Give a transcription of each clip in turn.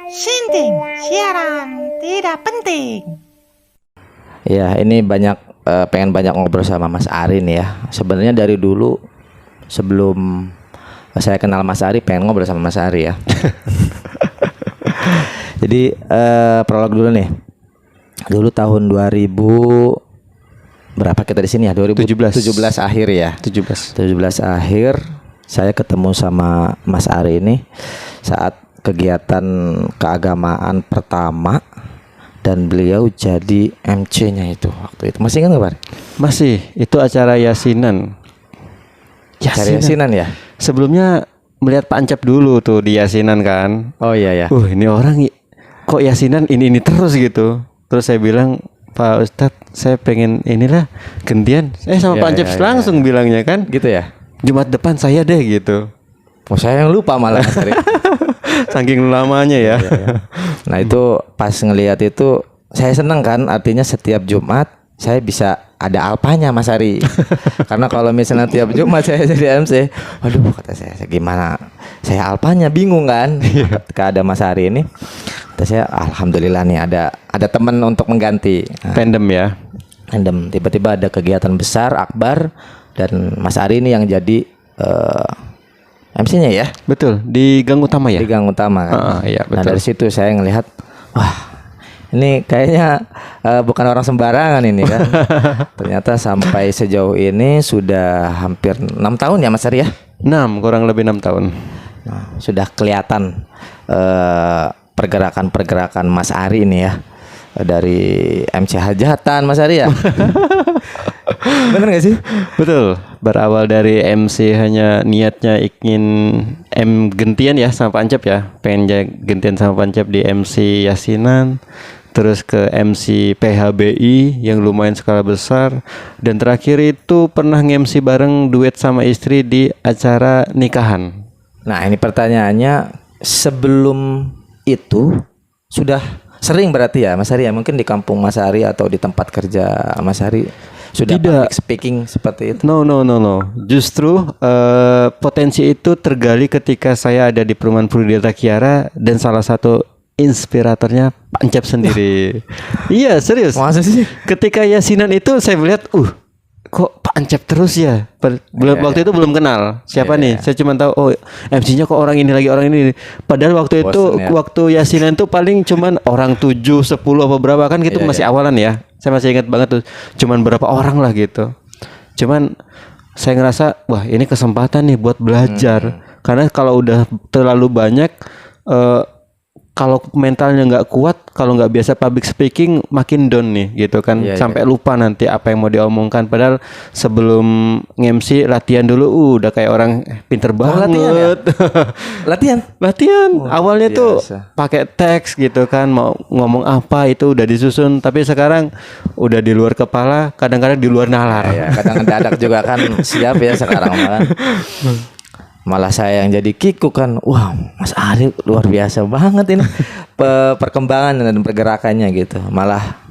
Sinting, siaran tidak penting. Ya, ini pengen banyak ngobrol sama Mas Ari nih ya. Sebenarnya dari dulu sebelum saya kenal Mas Ari pengen ngobrol sama Mas Ari ya. Jadi prolog dulu nih. Dulu tahun 2000 berapa kita di sini ya? 2017 akhir ya. 17 akhir saya ketemu sama Mas Ari ini saat kegiatan keagamaan pertama dan beliau jadi MC-nya itu waktu itu. Masih ingat nggak, Pak? Masih, itu acara yasinan. Acara yasinan ya? Sebelumnya melihat Pak Ancep dulu tuh di yasinan kan. Oh iya ya. Ini orang kok yasinan ini terus gitu. Terus saya bilang, Pak Ustadz, saya pengen inilah gantian. Sama Pak Ancep langsung bilangnya kan. Gitu ya? Jumat depan saya deh gitu. Oh, saya yang lupa malah Mas Ari. Saking lamanya ya. Nah itu pas ngelihat itu saya seneng kan, artinya setiap Jumat saya bisa ada alpanya Mas Ari. Karena kalau misalnya tiap Jumat saya jadi MC, waduh kata saya gimana, saya alpanya bingung kan. Ketika ada Mas Ari ini, kata saya alhamdulillah nih ada teman untuk mengganti. Tandem ya. Tandem, tiba-tiba ada kegiatan besar akbar dan Mas Ari ini yang jadi MC-nya ya? Betul, di gang utama ya? Di gang utama kan? Iya, betul. Nah dari situ saya ngelihat, wah ini kayaknya bukan orang sembarangan ini kan. Ternyata sampai sejauh ini sudah hampir 6 tahun ya Mas Ari ya? 6, kurang lebih 6 tahun. Nah, sudah kelihatan pergerakan-pergerakan Mas Ari ini ya. Dari MC hajatan Mas Ari ya? Bener gak sih? Betul. Berawal dari MC hanya niatnya ingin gantian ya sama Pak Ancep ya. Pengen gantian sama Pak Ancep di MC yasinan. Terus ke MC PHBI yang lumayan skala besar. Dan terakhir itu pernah nge-MC bareng duet sama istri di acara nikahan. Nah ini pertanyaannya, sebelum itu sudah sering berarti ya Mas Ari ya? Mungkin di kampung Mas Ari atau di tempat kerja Mas Ari sudah public speaking seperti itu? No. Justru potensi itu tergali ketika saya ada di perumahan Puri Delta Kiara dan salah satu inspiratornya Pak Ancep sendiri. Iya serius. Masa sih? Ketika yasinan itu saya melihat, kok Pak Ancep terus ya. Waktu itu belum kenal siapa nih. Saya cuma tahu MC-nya kok orang ini lagi orang ini. Padahal waktu itu waktu yasinan itu paling cuman orang 7, 10 apa berapa kan gitu masih awalan ya. Saya masih ingat banget tuh, cuman berapa orang lah gitu. Cuman saya ngerasa wah ini kesempatan nih buat belajar. Karena kalau udah terlalu banyak kalau mentalnya nggak kuat, kalau nggak biasa public speaking makin down nih gitu kan, sampai lupa nanti apa yang mau diomongkan. Padahal sebelum nge-MC latihan dulu, udah kayak orang pinter banget. Latihan? Awalnya tuh pakai teks gitu kan, mau ngomong apa itu udah disusun. Tapi sekarang udah di luar kepala, kadang-kadang di luar nalar. Kadang mendadak juga kan siap ya sekarang malah saya yang jadi kikuk kan. Wah Mas Ari luar biasa banget ini perkembangan dan pergerakannya gitu. Malah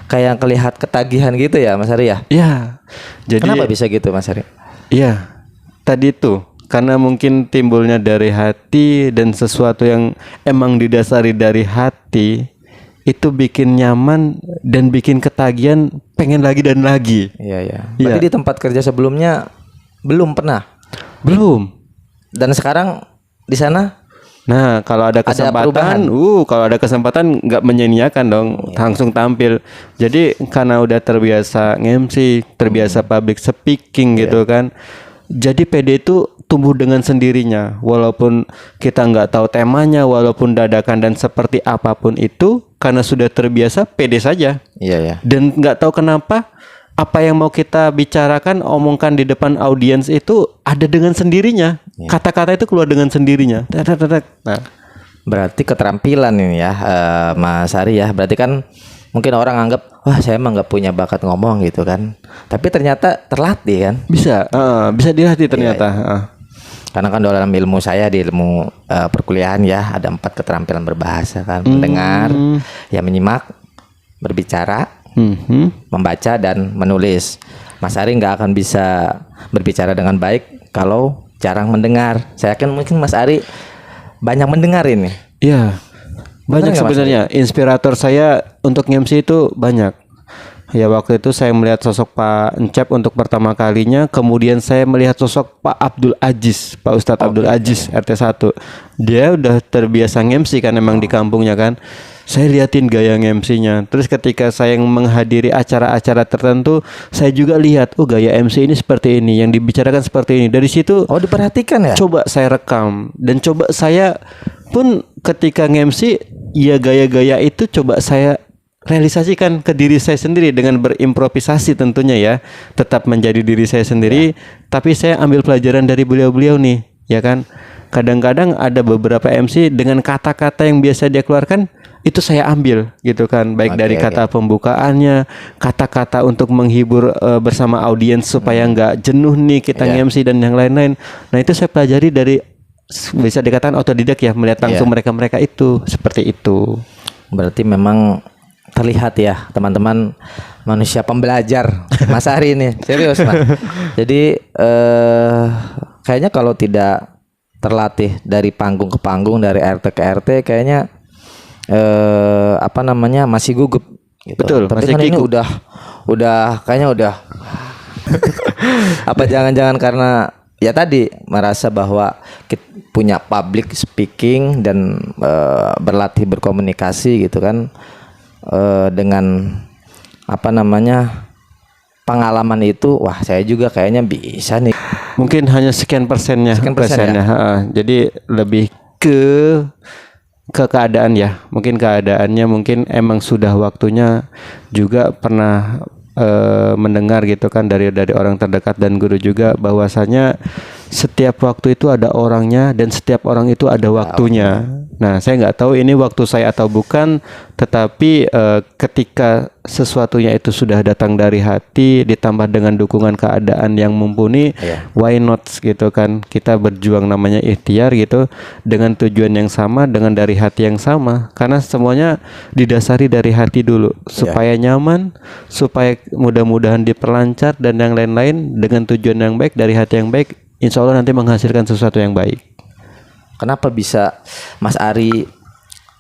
kayak kelihat ketagihan gitu ya Mas Ari ya. Iya. Jadi kenapa bisa gitu Mas Ari? Iya. Tadi tuh karena mungkin timbulnya dari hati dan sesuatu yang emang didasari dari hati itu bikin nyaman dan bikin ketagihan pengen lagi dan lagi. Iya. Berarti di tempat kerja sebelumnya belum pernah? Belum. Dan sekarang di sana? Nah, kalau ada kesempatan, kalau ada kesempatan nggak menyia-nyiakan dong, langsung tampil. Jadi karena udah terbiasa nge-MC, terbiasa public speaking gitu kan. Jadi PD itu tumbuh dengan sendirinya, walaupun kita nggak tahu temanya, walaupun dadakan dan seperti apapun itu, karena sudah terbiasa PD saja. Iya. Dan nggak tahu kenapa apa yang mau kita bicarakan, omongkan di depan audiens itu ada dengan sendirinya. Kata-kata itu keluar dengan sendirinya. Nah, berarti keterampilan ini ya Mas Ari ya. Berarti kan mungkin orang anggap wah saya emang nggak punya bakat ngomong gitu kan. Tapi ternyata terlatih kan. Bisa dilatih ternyata. Karena kan dalam ilmu saya di ilmu perkuliahan ya ada 4 keterampilan berbahasa kan. Mendengar, ya menyimak, berbicara, membaca dan menulis. Mas Ari nggak akan bisa berbicara dengan baik kalau jarang mendengar. Saya yakin mungkin Mas Ari banyak mendengar ini. Iya. Banyak sebenarnya. Inspirator saya untuk MC itu banyak. Ya waktu itu saya melihat sosok Pak Encep untuk pertama kalinya, kemudian saya melihat sosok Pak Abdul Aziz, Pak Ustadz Abdul Aziz RT 1. Dia udah terbiasa MC kan emang di kampungnya kan. Saya liatin gaya MC-nya. Terus ketika saya menghadiri acara-acara tertentu, saya juga lihat, oh gaya MC ini seperti ini, yang dibicarakan seperti ini. Dari situ diperhatikan ya? Coba saya rekam dan coba saya pun ketika MC, ya gaya-gaya itu coba saya realisasikan ke diri saya sendiri dengan berimprovisasi tentunya ya. Tetap menjadi diri saya sendiri, tapi saya ambil pelajaran dari beliau-beliau nih, ya kan? Kadang-kadang ada beberapa MC dengan kata-kata yang biasa dia keluarkan, itu saya ambil gitu kan, baik dari kata pembukaannya, kata-kata untuk menghibur bersama audiens supaya nggak jenuh nih kita nge-MC dan yang lain-lain. Nah itu saya pelajari dari, bisa dikatakan otodidak ya, melihat langsung mereka-mereka itu seperti itu. Berarti memang terlihat ya teman-teman, manusia pembelajar Mas Ari ini, serius Mas. Jadi kayaknya kalau tidak terlatih dari panggung ke panggung, dari RT ke RT, kayaknya masih gugup gitu. Betul. Tapi kan ini udah kayaknya udah apa jangan-jangan karena ya tadi merasa bahwa kita punya public speaking dan berlatih berkomunikasi gitu kan, dengan pengalaman itu, wah saya juga kayaknya bisa nih. Mungkin hanya sekian persennya. Ya? Jadi lebih ke keadaan ya. Mungkin keadaannya mungkin emang sudah waktunya, juga pernah mendengar gitu kan dari orang terdekat dan guru juga, bahwasanya setiap waktu itu ada orangnya dan setiap orang itu ada waktunya. Nah, saya nggak tahu ini waktu saya atau bukan, tetapi ketika sesuatunya itu sudah datang dari hati ditambah dengan dukungan keadaan yang mumpuni, why not gitu kan, kita berjuang, namanya ikhtiar gitu, dengan tujuan yang sama, dengan dari hati yang sama, karena semuanya didasari dari hati dulu, supaya nyaman, supaya mudah-mudahan diperlancar dan yang lain-lain, dengan tujuan yang baik dari hati yang baik, insya Allah nanti menghasilkan sesuatu yang baik. Kenapa bisa Mas Ari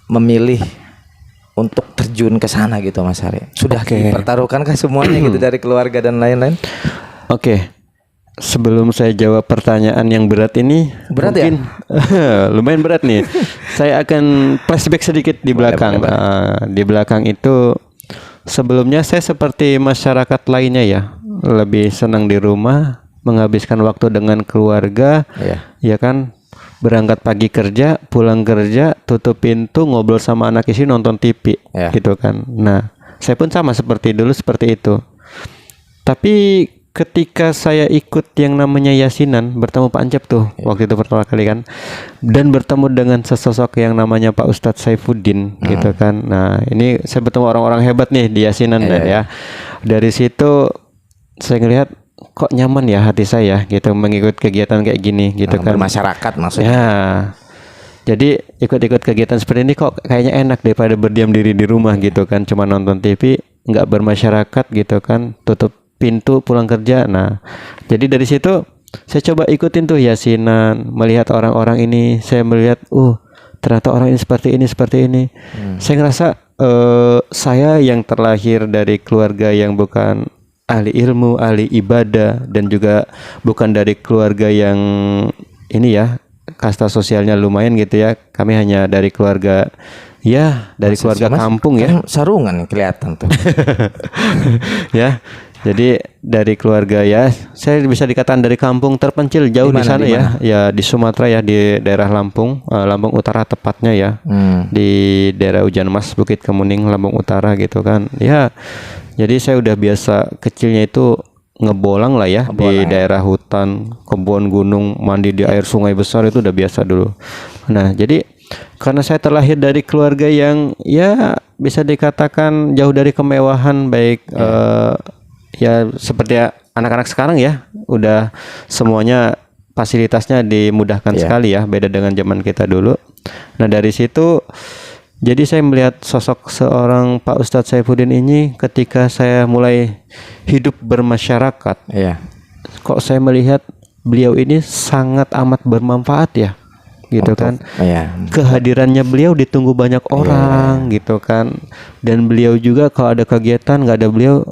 memilih untuk terjun ke sana gitu Mas Ari? Sudah dipertaruhkan kan semuanya gitu dari keluarga dan lain-lain? Sebelum saya jawab pertanyaan yang berat ini, berat mungkin lumayan berat nih. Saya akan flashback sedikit di belakang. Di belakang itu sebelumnya saya seperti masyarakat lainnya ya, lebih senang di rumah, menghabiskan waktu dengan keluarga, ya kan, berangkat pagi kerja, pulang kerja, tutup pintu, ngobrol sama anak istri, nonton TV, gitu kan. Nah, saya pun sama seperti dulu, seperti itu. Tapi ketika saya ikut yang namanya yasinan, bertemu Pak Encep tuh, waktu itu pertama kali kan, dan bertemu dengan sesosok yang namanya Pak Ustadz Saifuddin, gitu kan. Nah, ini saya bertemu orang-orang hebat nih di yasinan, ya. Dari situ saya ngelihat, kok nyaman ya hati saya gitu mengikut kegiatan kayak gini gitu kan. Masyarakat maksudnya. Ya. Jadi ikut-ikut kegiatan seperti ini kok kayaknya enak daripada berdiam diri di rumah gitu kan, cuma nonton TV, nggak bermasyarakat gitu kan, tutup pintu pulang kerja. Nah, jadi dari situ saya coba ikutin tuh yasinan, melihat orang-orang ini, saya melihat ternyata orang ini seperti ini. Saya ngerasa saya yang terlahir dari keluarga yang bukan ahli ilmu, ahli ibadah, dan juga bukan dari keluarga yang ini ya, kasta sosialnya lumayan gitu ya. Kami hanya dari keluarga dari keluarga kampung ya. Sarungan kelihatan tuh. Ya. Jadi dari keluarga ya, saya bisa dikatakan dari kampung terpencil jauh di sana ya. Ya di Sumatera ya, di daerah Lampung, Lampung Utara tepatnya ya. Di daerah Hujan Mas, Bukit Kemuning, Lampung Utara gitu kan. Ya. Jadi saya udah biasa kecilnya itu ngebolang lah ya, di daerah hutan, kebun gunung, mandi di air sungai besar, itu udah biasa dulu. Nah, jadi karena saya terlahir dari keluarga yang ya bisa dikatakan jauh dari kemewahan, baik ya seperti anak-anak sekarang ya, udah semuanya fasilitasnya dimudahkan sekali ya, beda dengan zaman kita dulu. Nah, dari situ jadi saya melihat sosok seorang Pak Ustadz Saifuddin ini ketika saya mulai hidup bermasyarakat. Kok saya melihat beliau ini sangat amat bermanfaat ya, gitu kan. Iya. Kehadirannya beliau ditunggu banyak orang gitu kan. Dan beliau juga kalau ada kegiatan nggak ada beliau,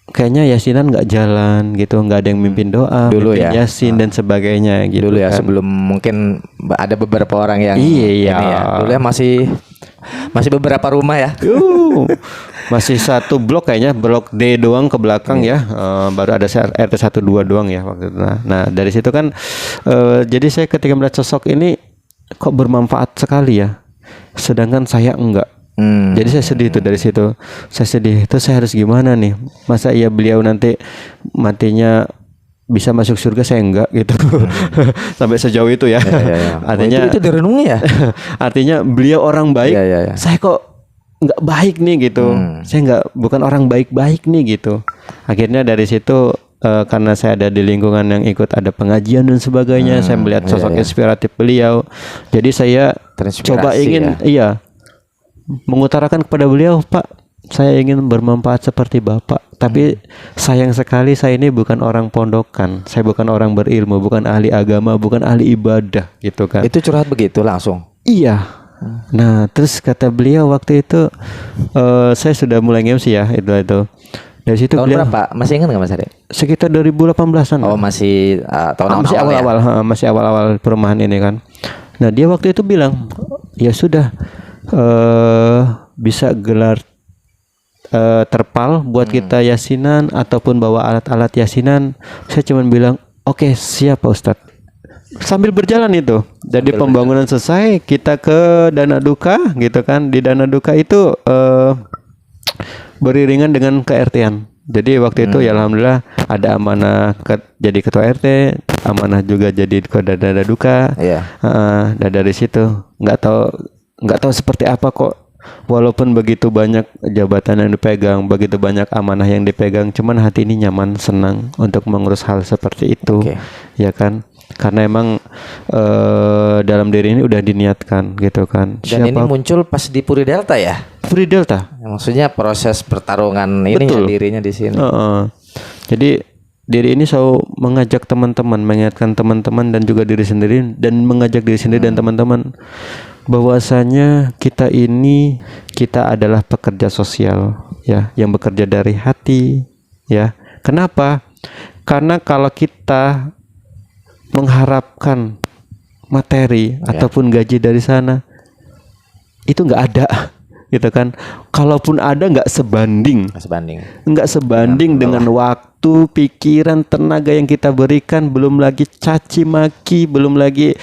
kayaknya yasinan nggak jalan gitu, nggak ada yang mimpin doa, Dulu mimpin ya. yasin dan sebagainya gitu. Dulu ya, kan. sebelum mungkin ada beberapa orang yang Iya. ini ya. Dulu ya masih beberapa rumah ya. Masih satu blok kayaknya, blok D doang ke belakang ya. Baru ada RT 12 doang ya waktu itu. Nah, dari situ kan jadi saya ketika melihat sosok ini kok bermanfaat sekali ya. Sedangkan saya enggak. Jadi saya sedih itu dari situ. Saya sedih itu, saya harus gimana nih? Masa iya beliau nanti matinya bisa masuk surga, saya enggak gitu. Sampai sejauh itu ya. Artinya itu direnungi ya. Artinya beliau orang baik. Saya kok enggak baik nih gitu. Saya bukan orang baik-baik nih gitu. Akhirnya dari situ karena saya ada di lingkungan yang ikut ada pengajian dan sebagainya, saya melihat sosok inspiratif beliau. Jadi saya coba ingin mengutarakan kepada beliau, Pak, saya ingin bermanfaat seperti Bapak. Tapi sayang sekali saya ini bukan orang pondokan, saya bukan orang berilmu, bukan ahli agama, bukan ahli ibadah gitu kan. Itu curhat begitu langsung? Iya. Nah terus kata beliau waktu itu, saya sudah mulai MC ya itu. Dari situ tahun beliau, berapa? Masih ingat nggak Mas Ari? Sekitar 2018an. Oh masih tahun masih awal-awal ya? Masih awal-awal perumahan ini kan. Nah dia waktu itu bilang, ya sudah, bisa gelar terpal buat kita yasinan ataupun bawa alat-alat yasinan. Saya cuma bilang oke, siap Pak Ustadz. Sambil berjalan itu, jadi pembangunan selesai, kita ke Dana Duka gitu kan. Di Dana Duka itu beriringan dengan ke-RT-an. Jadi waktu itu ya alhamdulillah ada amanah jadi ketua RT, amanah juga jadi ketua Dana Duka. Dan dari situ nggak tahu seperti apa kok, walaupun begitu banyak jabatan yang dipegang, begitu banyak amanah yang dipegang, cuman hati ini nyaman, senang untuk mengurus hal seperti itu. Ya kan, karena emang dalam diri ini udah diniatkan gitu kan. Dan ini muncul pas di Puri Delta ya? Puri Delta. Maksudnya proses pertarungan ini ya, dirinya di sini. Jadi diri ini selalu mengajak teman-teman, mengingatkan teman-teman dan juga diri sendiri, dan mengajak diri sendiri dan teman-teman bahwasanya kita adalah pekerja sosial ya, yang bekerja dari hati ya. Kenapa? Karena kalau kita mengharapkan materi ataupun gaji dari sana, itu nggak ada gitu kan. Kalaupun ada nggak sebanding dengan waktu, pikiran, tenaga yang kita berikan, belum lagi caci maki, belum lagi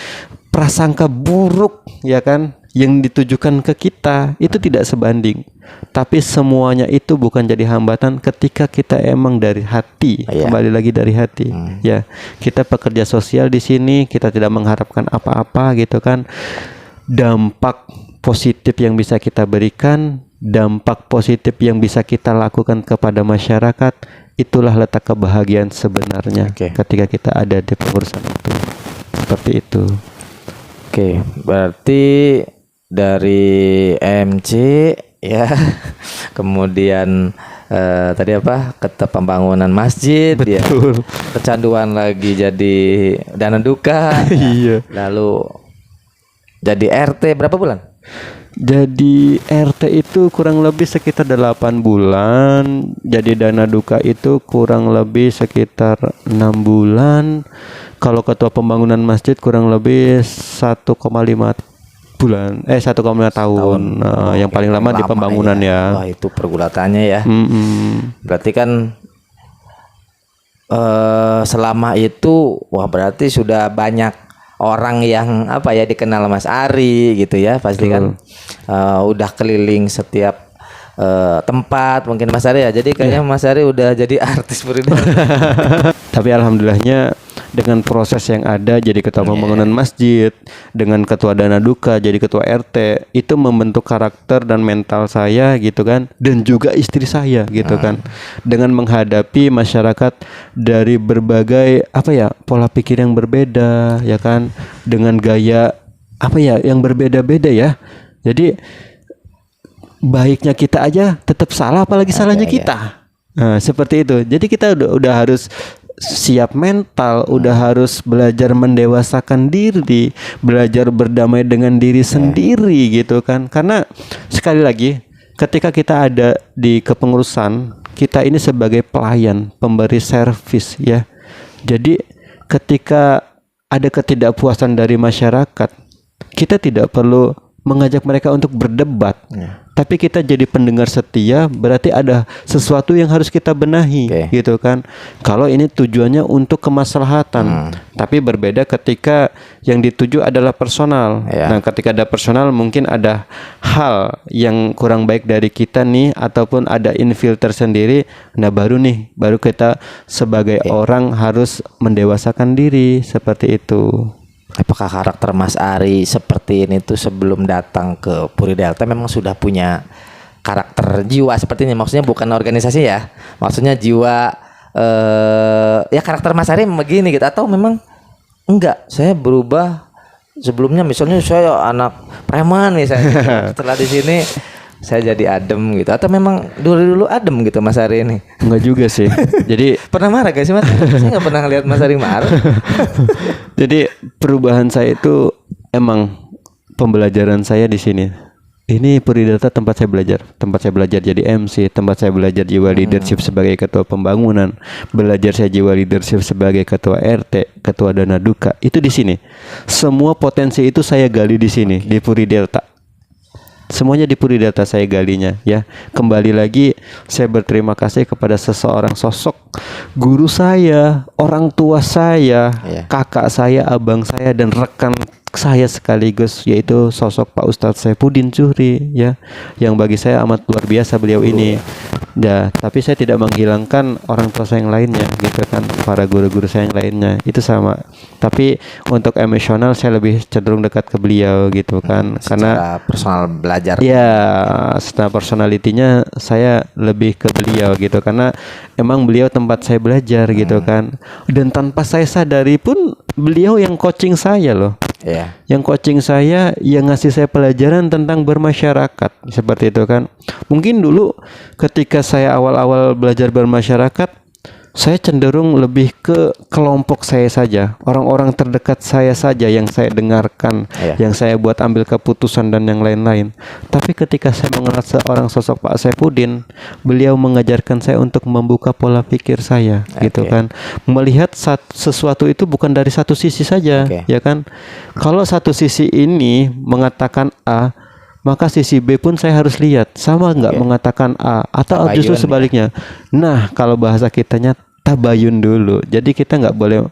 prasangka buruk ya kan yang ditujukan ke kita, itu tidak sebanding. Tapi semuanya itu bukan jadi hambatan ketika kita emang dari hati, kembali lagi dari hati. Ya, kita pekerja sosial di sini, kita tidak mengharapkan apa-apa gitu kan. Dampak positif yang bisa kita berikan, dampak positif yang bisa kita lakukan kepada masyarakat, itulah letak kebahagiaan sebenarnya ketika kita ada di pengurusan itu. Seperti itu. Berarti dari MC ya, kemudian tadi apa, pembangunan masjid. Betul. Ya, kecanduan lagi jadi Dana Duka. Lalu jadi RT berapa bulan? Jadi RT itu kurang lebih sekitar 8 bulan. Jadi Dana Duka itu kurang lebih sekitar 6 bulan. Kalau ketua pembangunan masjid kurang lebih 1,5 bulan. 1,5 tahun. Yang paling lama di pembangunan ya. Wah, itu pergulatannya ya. Berarti kan selama itu berarti sudah banyak orang yang dikenal Mas Ari gitu ya, pasti kan udah keliling setiap tempat mungkin Mas Ari ya. Jadi kayaknya Mas Ari udah jadi artis beribadah. Tapi alhamdulillahnya dengan proses yang ada jadi ketua pembangunan masjid, dengan ketua Dana Duka, jadi ketua RT, itu membentuk karakter dan mental saya gitu kan, dan juga istri saya gitu kan, dengan menghadapi masyarakat dari berbagai pola pikir yang berbeda ya kan, dengan gaya yang berbeda-beda ya. Jadi baiknya kita aja tetap salah, apalagi salahnya kita. Nah, seperti itu. Jadi kita udah harus siap mental, udah harus belajar mendewasakan diri, belajar berdamai dengan diri sendiri gitu kan. Karena sekali lagi ketika kita ada di kepengurusan, kita ini sebagai pelayan, pemberi servis ya. Jadi ketika ada ketidakpuasan dari masyarakat, kita tidak perlu mengajak mereka untuk berdebat, tapi kita jadi pendengar setia, berarti ada sesuatu yang harus kita benahi, gitu kan. Kalau ini tujuannya untuk kemaslahatan, tapi berbeda ketika yang dituju adalah personal. Nah, ketika ada personal, mungkin ada hal yang kurang baik dari kita nih, ataupun ada infilter sendiri. Nah, baru kita sebagai orang harus mendewasakan diri seperti itu. Apakah karakter Mas Ari seperti ini tuh sebelum datang ke Puri Delta memang sudah punya karakter jiwa seperti ini? Maksudnya bukan organisasi ya, maksudnya jiwa ya karakter Mas Ari begini gitu, atau memang enggak, saya berubah sebelumnya misalnya saya anak preman misalnya, setelah di sini saya jadi adem gitu, atau memang dulu adem gitu Mas Ari ini? Enggak juga sih. Jadi pernah marah gak sih Mas? Saya nggak pernah lihat Mas Ari marah. Jadi perubahan saya itu emang pembelajaran saya di sini. Ini Puri Delta tempat saya belajar jadi MC, tempat saya belajar jiwa leadership sebagai ketua pembangunan, belajar saya jiwa leadership sebagai ketua RT, ketua Dana Duka. Itu di sini. Semua potensi itu saya gali di sini, di Puri Delta. Semuanya di Puri Delta saya galinya ya. Kembali lagi saya berterima kasih kepada seseorang sosok guru saya, orang tua saya, kakak saya, abang saya, dan rekan saya sekaligus, yaitu sosok Pak Ustadz Saifuddin Zuhri ya, yang bagi saya amat luar biasa beliau ini. Ya, tapi saya tidak menghilangkan orang tua saya yang lainnya gitu kan, para guru-guru saya yang lainnya itu sama. Tapi untuk emosional saya lebih cenderung dekat ke beliau gitu kan, karena personal belajar. Ya, setelah personalitinya saya lebih ke beliau gitu, karena emang beliau tempat saya belajar gitu kan. Dan tanpa saya sadari pun beliau yang coaching saya loh. Yang coaching saya, yang ngasih saya pelajaran tentang bermasyarakat seperti itu kan. Mungkin dulu ketika saya awal-awal belajar bermasyarakat, saya cenderung lebih ke kelompok saya saja, orang-orang terdekat saya saja yang saya dengarkan, yang saya buat ambil keputusan dan yang lain-lain. Tapi ketika saya mengenal seorang sosok Pak Saifuddin, beliau mengajarkan saya untuk membuka pola pikir saya, gitu kan. Melihat sesuatu itu bukan dari satu sisi saja, ya kan. Kalau satu sisi ini mengatakan A, maka sisi B pun saya harus lihat sama nggak mengatakan A, atau tabayun, justru sebaliknya. Nah, kalau bahasa kitanya tabayun dulu. Jadi kita nggak boleh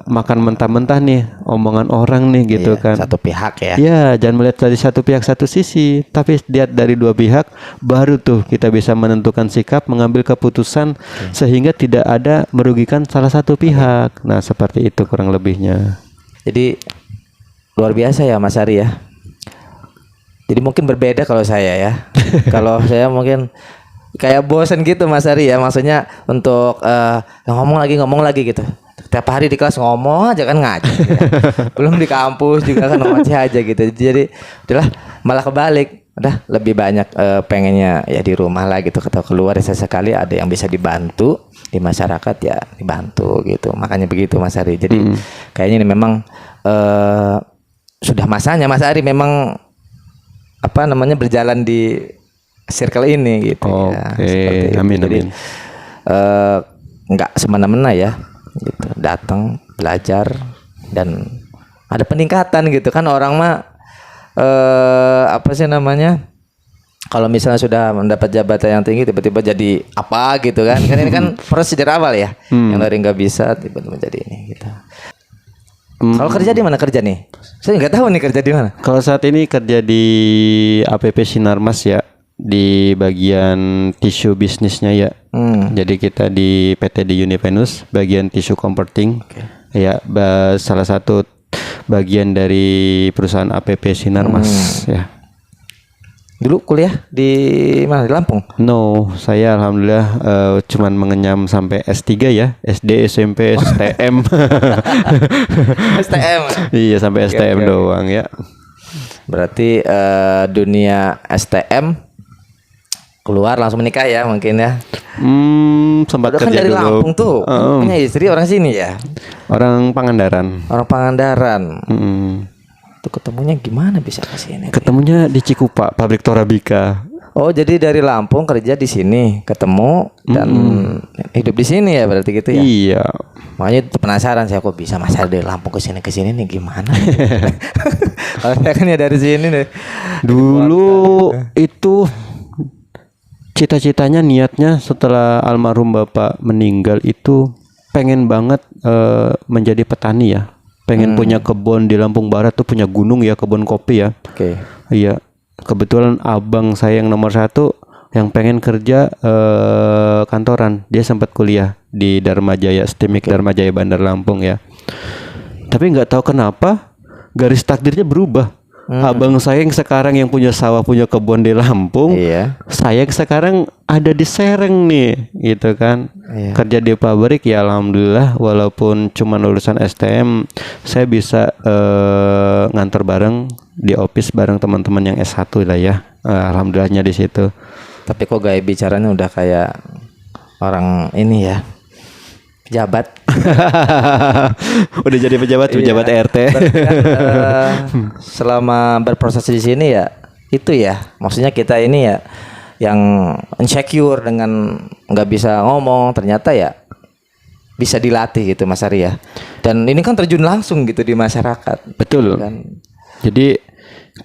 makan mentah-mentah nih omongan orang nih gitu kan. Satu pihak ya. Ya, jangan melihat dari satu pihak satu sisi, tapi lihat dari dua pihak, baru tuh kita bisa menentukan sikap, mengambil keputusan sehingga tidak ada merugikan salah satu pihak. Nah, seperti itu kurang lebihnya. Jadi luar biasa ya Mas Ari ya. Jadi mungkin berbeda kalau saya ya. Kalau saya mungkin kayak bosen gitu Mas Ari ya. Maksudnya untuk ngomong lagi gitu. Tiap hari di kelas ngomong aja kan ngaji ya. Belum di kampus juga kan ngoceh aja gitu. Jadi udahlah malah kebalik. Udah lebih banyak pengennya ya di rumah lah gitu, atau keluar ya sesekali ada yang bisa dibantu di masyarakat ya dibantu gitu. Makanya begitu Mas Ari. Jadi kayaknya ini memang sudah masanya Mas Ari memang berjalan di circle ini gitu. Oke, amin. Jadi nggak semena-mena ya gitu. Datang belajar dan ada peningkatan gitu kan. Orang mah kalau misalnya sudah mendapat jabatan yang tinggi tiba-tiba jadi apa gitu kan. Kan ini kan prosedur awal ya. Yang dari nggak bisa tiba-tiba jadi ini gitu. Kalau kerja di mana kerja nih? Saya nggak tahu nih kerja di mana. Kalau saat ini kerja di APP Sinarmas ya, di bagian tisu bisnisnya ya. Jadi kita di PT di Univenus bagian tisu converting. Ya, salah satu bagian dari perusahaan APP Sinarmas ya. Dulu kuliah di mana? Di Lampung? No, saya alhamdulillah cuman mengenyam sampai S3 ya, SD, SMP, STM. STM. Iya, sampai STM doang ya. Berarti dunia STM keluar langsung menikah ya mungkin ya. Sempat Kan kerja dari dulu. Lampung tuh, punya istri orang sini ya. Orang Pangandaran. Orang Pangandaran. Tuh ketemunya gimana bisa ke sini? Ketemunya di Cikupa, pabrik Torabika. Oh, jadi dari Lampung kerja di sini, ketemu dan hidup di sini ya berarti gitu ya. Iya. Makanya penasaran saya kok bisa Mas Ari dari Lampung ke sini nih gimana? Kalau saya kan ya dari sini nih. Dulu itu cita-citanya, niatnya setelah almarhum bapak meninggal itu pengen banget menjadi petani ya. Pengen punya kebun di Lampung Barat tuh, punya gunung ya, kebun kopi ya. Oke. Iya. Kebetulan abang saya yang nomor 1 yang pengen kerja kantoran. Dia sempat kuliah di Dharma Jaya, STIMIK Dharma Jaya Bandar Lampung ya. Tapi nggak tahu kenapa garis takdirnya berubah. Abang saya yang sekarang yang punya sawah, punya kebun di Lampung, saya yang sekarang ada di Sereng nih, gitu kan. Kerja di pabrik ya, alhamdulillah. Walaupun cuma lulusan STM, saya bisa ngantor bareng di office bareng teman-teman yang S1 lah ya. Alhamdulillahnya di situ. Tapi kok gaya bicaranya udah kayak orang ini ya, pejabat. Udah jadi pejabat RT. Selama berproses di sini ya itu ya, maksudnya kita ini ya yang insecure dengan nggak bisa ngomong, ternyata ya bisa dilatih gitu Mas Ari ya. Dan ini kan terjun langsung gitu di masyarakat. Betul kan? Jadi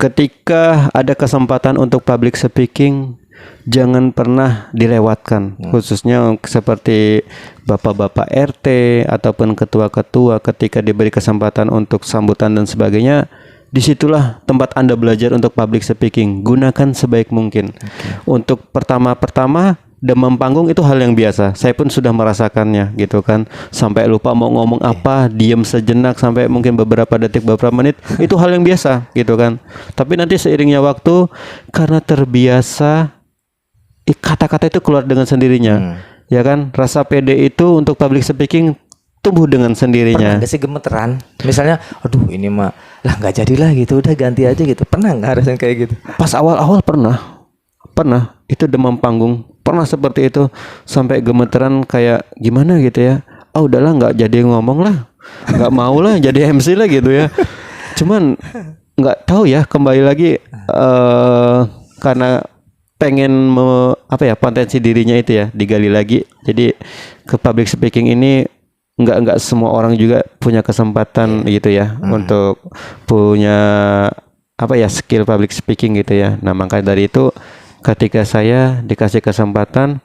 ketika ada kesempatan untuk public speaking, jangan pernah dilewatkan, khususnya seperti bapak-bapak RT ataupun ketua-ketua. Ketika diberi kesempatan untuk sambutan dan sebagainya, disitulah tempat Anda belajar untuk public speaking. Gunakan sebaik mungkin. Untuk pertama-pertama demam panggung itu hal yang biasa. Saya pun sudah merasakannya gitu kan. Sampai lupa mau ngomong apa, diam sejenak sampai mungkin beberapa detik, beberapa menit, itu hal yang biasa gitu kan. Tapi nanti seiringnya waktu, karena terbiasa, kata-kata itu keluar dengan sendirinya. Ya kan? Rasa pede itu untuk public speaking tumbuh dengan sendirinya. Pernah gak sih gemeteran? Misalnya, aduh ini mah lah nggak jadilah gitu, udah ganti aja gitu. Pernah nggak rasanya kayak gitu? Pas awal-awal pernah. Itu demam panggung. Pernah seperti itu, sampai gemeteran kayak gimana gitu ya. Udahlah nggak jadi ngomong lah, nggak mau lah jadi MC lah gitu ya. Cuman nggak tahu ya, kembali lagi karena pengen potensi dirinya itu ya digali lagi. Jadi ke public speaking ini nggak semua orang juga punya kesempatan gitu ya untuk punya skill public speaking gitu ya. Nah makanya dari itu ketika saya dikasih kesempatan,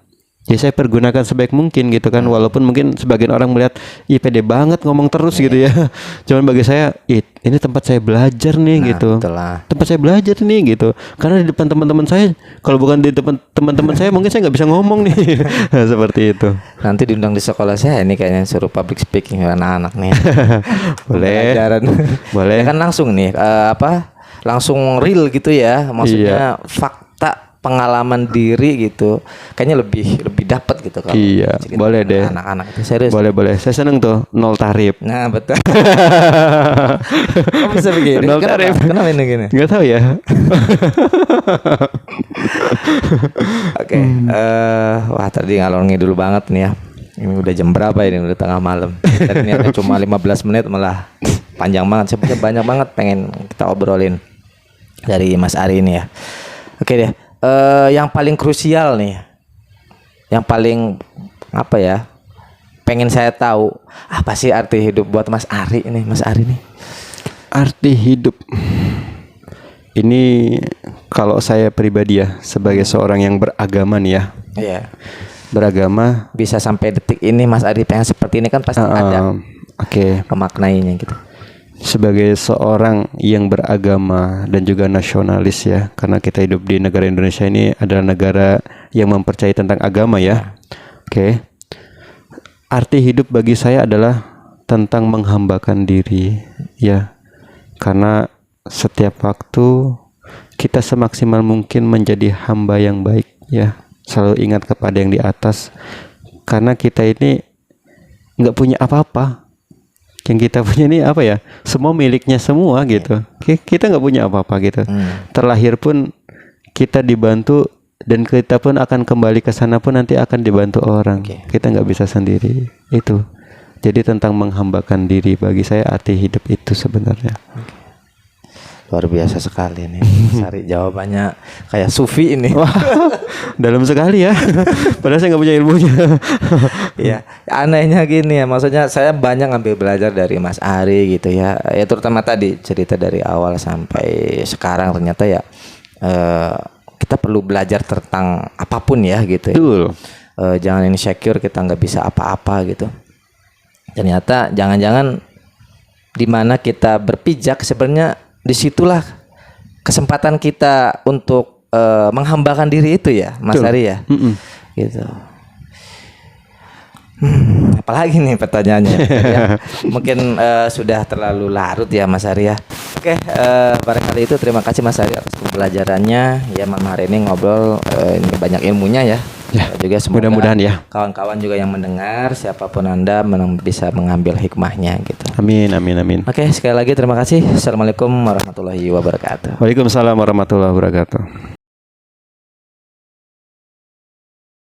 ya saya pergunakan sebaik mungkin gitu kan. Walaupun mungkin sebagian orang melihat pede banget ngomong terus gitu ya. Cuman bagi saya ini tempat saya belajar nih gitu. Tempat saya belajar nih gitu. Karena di depan teman-teman saya, kalau bukan di depan teman-teman saya mungkin saya nggak bisa ngomong nih. Seperti itu. Nanti diundang di sekolah saya ini kayaknya suruh public speaking anak-anak nih. Boleh. Boleh. Ya kan langsung nih langsung real gitu ya. Maksudnya fakta, pengalaman diri gitu, kayaknya lebih dapat gitu kalau boleh deh anak-anak itu serius. Boleh saya seneng tuh, 0 tarif. Nah betul. Kok bisa begini? 0 tarif. Kenapa ini gini? Nggak tahu ya. Oke. Wah tadi ngalor ngidul banget nih ya. Ini udah jam berapa ini? Udah tengah malam. Tadi niatnya cuma 15 menit malah panjang banget. Sebenarnya banyak banget pengen kita obrolin dari Mas Ari ini ya. Oke deh. Yang paling krusial nih, yang paling pengen saya tahu, apa sih arti hidup buat Mas Ari nih, Arti hidup ini kalau saya pribadi ya, sebagai seorang yang beragama nih ya. Iya. Beragama bisa sampai detik ini Mas Ari pengen seperti ini kan pasti ada. Memaknainya gitu. Sebagai seorang yang beragama dan juga nasionalis ya, karena kita hidup di negara Indonesia ini adalah negara yang mempercayai tentang agama ya. Arti hidup bagi saya adalah tentang menghambakan diri ya, karena setiap waktu kita semaksimal mungkin menjadi hamba yang baik ya. Selalu ingat kepada yang di atas, karena kita ini nggak punya apa-apa. Yang kita punya ini semua miliknya semua gitu. Kita nggak punya apa-apa gitu. Terlahir pun kita dibantu dan kita pun akan kembali ke sana pun nanti akan dibantu orang. Kita nggak bisa sendiri. Itu. Jadi tentang menghambakan diri, bagi saya arti hidup itu sebenarnya. Luar biasa sekali nih. Sari jawabannya kayak sufi ini. Wah, dalam sekali ya. Padahal saya nggak punya ilmunya. Iya, anehnya gini ya. Maksudnya saya banyak ngambil belajar dari Mas Ari gitu ya. Ya terutama tadi cerita dari awal sampai sekarang ternyata ya kita perlu belajar tentang apapun ya gitu. Betul. Jangan insecure kita nggak bisa apa-apa gitu. Ternyata jangan-jangan di mana kita berpijak sebenarnya disitulah kesempatan kita untuk menghambakan diri itu ya, Mas Ari ya. Gitu. Apalagi nih pertanyaannya ya. Mungkin sudah terlalu larut ya Mas Ari ya. Oke, barangkali itu terima kasih Mas Ari atas pembelajarannya. Ya malam hari ini ngobrol ini banyak ilmunya ya. Ya, juga mudah-mudahan ya kawan-kawan juga yang mendengar, siapapun Anda bisa mengambil hikmahnya gitu. Amin, amin, amin. Oke, sekali lagi terima kasih. Assalamualaikum warahmatullahi wabarakatuh. Waalaikumsalam warahmatullahi wabarakatuh.